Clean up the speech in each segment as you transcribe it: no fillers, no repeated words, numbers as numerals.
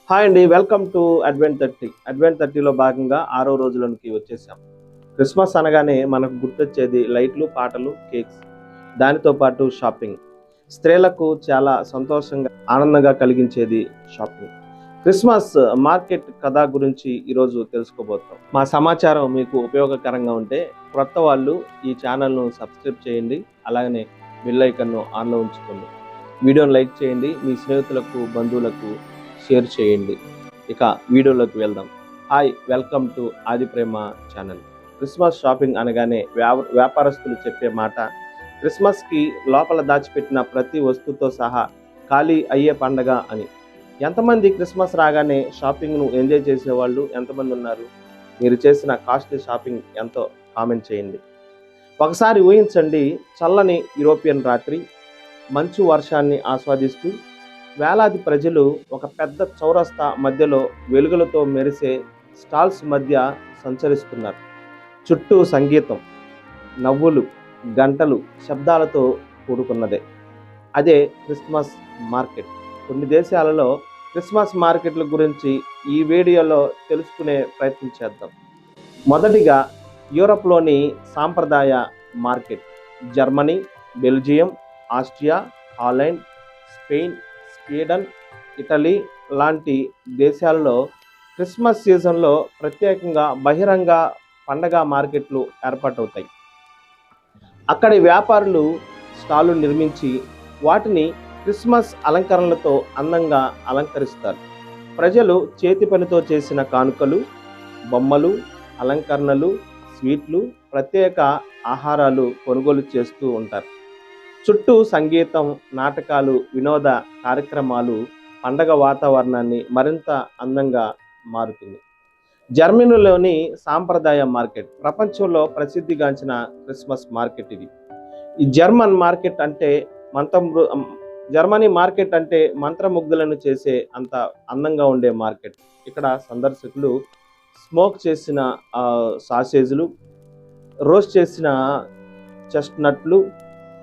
Hi అండి, welcome to advent 30. Advent 30లో భాగంగా 6వ రోజులోనికి వచ్చేసాం. క్రిస్మస్ అనగానే మనకు గుర్తొచ్చేది లైట్లు, పాటలు, కేక్స్, దానితో పాటు షాపింగ్. స్త్రీలకు చాలా సంతోషంగా, ఆనందంగా కలిగించేది షాపింగ్. క్రిస్మస్ మార్కెట్ కథ గురించి ఈరోజు తెలుసుకోబోతాం. మా సమాచారం మీకు ఉపయోగకరంగా ఉంటే క్రొత్త వాళ్ళు ఈ ఛానల్ను సబ్స్క్రైబ్ చేయండి, అలాగనే బెల్ ఐకాన్ను ఆన్లో ఉంచుకోండి. వీడియోని లైక్ చేయండి, మీ స్నేహితులకు, బంధువులకు షేర్ చేయండి. ఇక వీడియోలోకి వెళ్దాం. హాయ్, వెల్కమ్ టు ఆది ప్రేమ ఛానల్. క్రిస్మస్ షాపింగ్ అనగానే వ్యాపారస్తులు చెప్పే మాట క్రిస్మస్కి లోపల దాచిపెట్టిన ప్రతి వస్తువుతో సహా ఖాళీ అయ్యే పండగ అని. ఎంతమంది క్రిస్మస్ రాగానే షాపింగ్ను ఎంజాయ్ చేసేవాళ్ళు ఎంతమంది ఉన్నారు? మీరు చేసిన కాస్ట్లీ షాపింగ్ ఎంతో కామెంట్ చేయండి. ఒకసారి ఊహించండి, చల్లని యూరోపియన్ రాత్రి, మంచు వర్షాన్ని ఆస్వాదిస్తూ వేలాది ప్రజలు ఒక పెద్ద చౌరస్తా మధ్యలో వెలుగులతో మెరిసే స్టాల్స్ మధ్య సంచరిస్తున్నారు. చుట్టూ సంగీతం, నవ్వులు, గంటలు, శబ్దాలతో కూడుకున్నదే. అదే క్రిస్మస్ మార్కెట్. కొన్ని దేశాలలో క్రిస్మస్ మార్కెట్ల గురించి ఈ వీడియోలో తెలుసుకునే ప్రయత్నం చేద్దాం. మొదటిగా యూరప్లోని సాంప్రదాయ market. Germany, Belgium, Austria, Holland, Spain, Sweden, Italy లాంటి దేశాలలో క్రిస్మస్ సీజన్లో ప్రత్యేకంగా బహిరంగ పండగ మార్కెట్లు ఏర్పాటవుతాయి. అక్కడి వ్యాపారులు స్టాలు నిర్మించి వాటిని క్రిస్మస్ అలంకరణలతో అందంగా అలంకరిస్తారు. ప్రజలు చేతి పనితో చేసిన కానుకలు, బొమ్మలు, అలంకరణలు, స్వీట్లు, ప్రత్యేక ఆహారాలు కొనుగోలు చేస్తూ ఉంటారు. చుట్టూ సంగీతం, నాటకాలు, వినోద కార్యక్రమాలు పండగ వాతావరణాన్ని మరింత అందంగా మారుతుంది. జర్మనీలోని సాంప్రదాయ మార్కెట్ ప్రపంచంలో ప్రసిద్ధిగాంచిన క్రిస్మస్ మార్కెట్ ఇది. ఈ జర్మనీ మార్కెట్ అంటే మంత్రముగ్ధులను చేసే అంత అందంగా ఉండే మార్కెట్. ఇక్కడ సందర్శకులు స్మోక్ చేసిన సాసేజ్లు, రోస్ట్ చేసిన చెస్ట్నట్లు,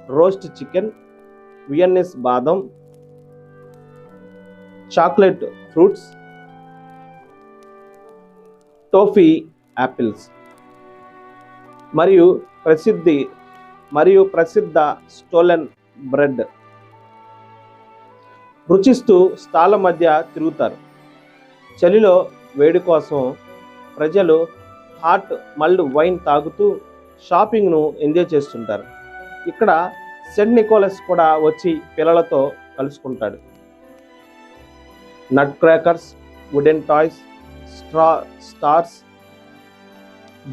రోస్ట్ చికెన్, వియన్నీస్ బాదం, చాక్లెట్ ఫ్రూట్స్, టోఫీ యాపిల్స్ మరియు ప్రసిద్ధ స్టోలెన్ బ్రెడ్ రుచిస్తూ స్టాళ్ళ మధ్య తిరుగుతారు. చలిలో వేడి కోసం ప్రజలు హాట్ మల్డ్ వైన్ తాగుతూ షాపింగ్ను ఎంజాయ్ చేస్తుంటారు. ఇక్కడ సెంట్ నికోలస్ కూడా వచ్చి పిల్లలతో కలుసుకుంటాడు. Nut crackers, wooden toys, stars,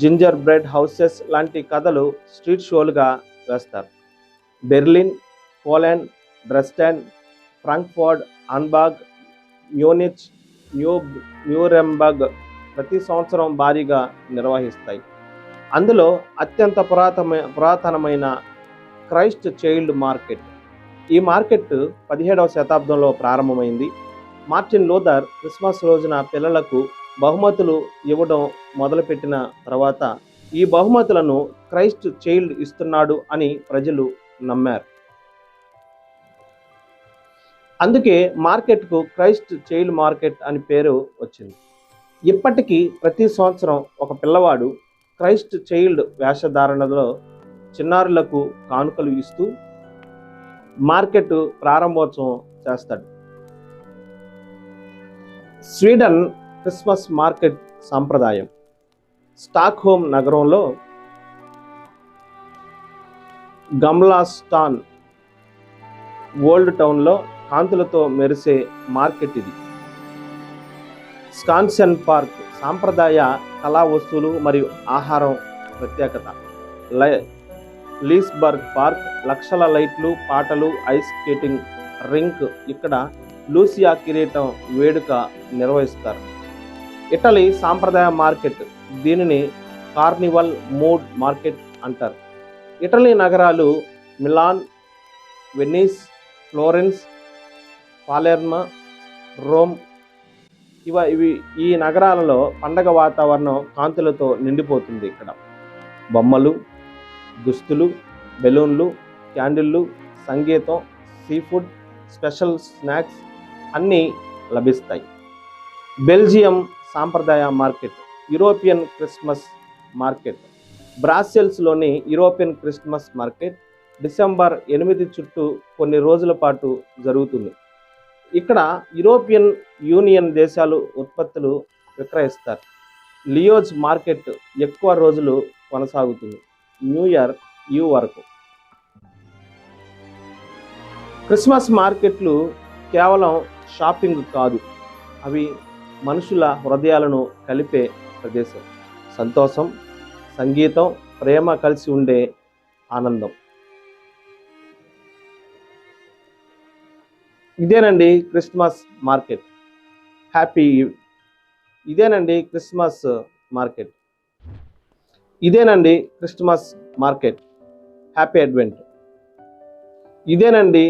ginger bread houses లాంటి కథలు స్ట్రీట్ షోలుగా వేస్తారు. Berlin, Poland, Dresden, Frankfurt, Hamburg, Munich, Nuremberg ప్రతి సంవత్సరం భారీగా నిర్వహిస్తాయి. అందులో అత్యంత పురాతనమైన క్రైస్ట్ చైల్డ్ మార్కెట్. ఈ మార్కెట్ 17వ శతాబ్దంలో ప్రారంభమైంది. మార్టిన్ లూథర్ క్రిస్మస్ రోజున పిల్లలకు బహుమతులు ఇవ్వడం మొదలుపెట్టిన తర్వాత ఈ బహుమతులను క్రైస్ట్ చైల్డ్ ఇస్తున్నాడు అని ప్రజలు నమ్మారు. అందుకే మార్కెట్కు క్రైస్ట్ చైల్డ్ మార్కెట్ అని పేరు వచ్చింది. ఇప్పటికీ ప్రతి సంవత్సరం ఒక పిల్లవాడు క్రైస్ట్ చైల్డ్ వేషధారణలో చిన్నారులకు కానుకలు ఇస్తూ మార్కెట్ ప్రారంభోత్సవం చేస్తాడు. స్వీడన్ క్రిస్మస్ మార్కెట్ సంప్రదాయం. స్టాక్హోమ్ నగరంలో గమ్లాస్టాన్ ఓల్డ్ టౌన్లో కాంతులతో మెరిసే మార్కెట్ ఇది. స్కాన్సెన్ పార్క్ సాంప్రదాయ కళా వస్తువులు మరియు ఆహారం ప్రత్యేకత. లీస్బర్గ్ పార్క్ లక్షల లైట్లు, పాటలు, ఐస్ స్కేటింగ్ రింక్. ఇక్కడ లూసియా కిరీటం వేడుక నిర్వహిస్తారు. ఇటలీ సాంప్రదాయ మార్కెట్, దీనిని కార్నివల్ మూడ్ మార్కెట్ అంటారు. ఇటలీ నగరాలు మిలాన్, వెనిస్, ఫ్లోరెన్స్, పాలెర్మో, రోమ్ ఇవి ఈ నగరాలలో పండగ వాతావరణం కాంతులతో నిండిపోతుంది. ఇక్కడ బొమ్మలు, దుస్తులు, బెలూన్లు, క్యాండిళ్ళు, సంగీతం, సీ ఫుడ్, స్పెషల్ స్నాక్స్ అన్నీ లభిస్తాయి. బెల్జియం సాంప్రదాయ మార్కెట్, యూరోపియన్ క్రిస్మస్ మార్కెట్. బ్రాసెల్స్లోని యూరోపియన్ క్రిస్మస్ మార్కెట్ డిసెంబర్ 8 చుట్టూ కొన్ని రోజుల పాటు జరుగుతుంది. ఇక్కడ యూరోపియన్ యూనియన్ దేశాలు ఉత్పత్తులు విక్రయిస్తారు. లియోజ్ మార్కెట్ ఎక్కువ రోజులు కొనసాగుతుంది, న్యూ ఇయర్ ఈవ్ వరకు. క్రిస్మస్ మార్కెట్లు కేవలం షాపింగ్ కాదు, అవి మనుషుల హృదయాలను కలిపే ప్రదేశం. సంతోషం, సంగీతం, ప్రేమ కలిసి ఉండే ఆనందం. ఇదేనండి క్రిస్మస్ మార్కెట్. ఇదేనండి క్రిస్మస్ మార్కెట్. ఇదేనండి క్రిస్మస్ మార్కెట్. Happy advent. ఇదేనండి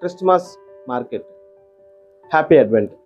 క్రిస్మస్ మార్కెట్. Happy advent.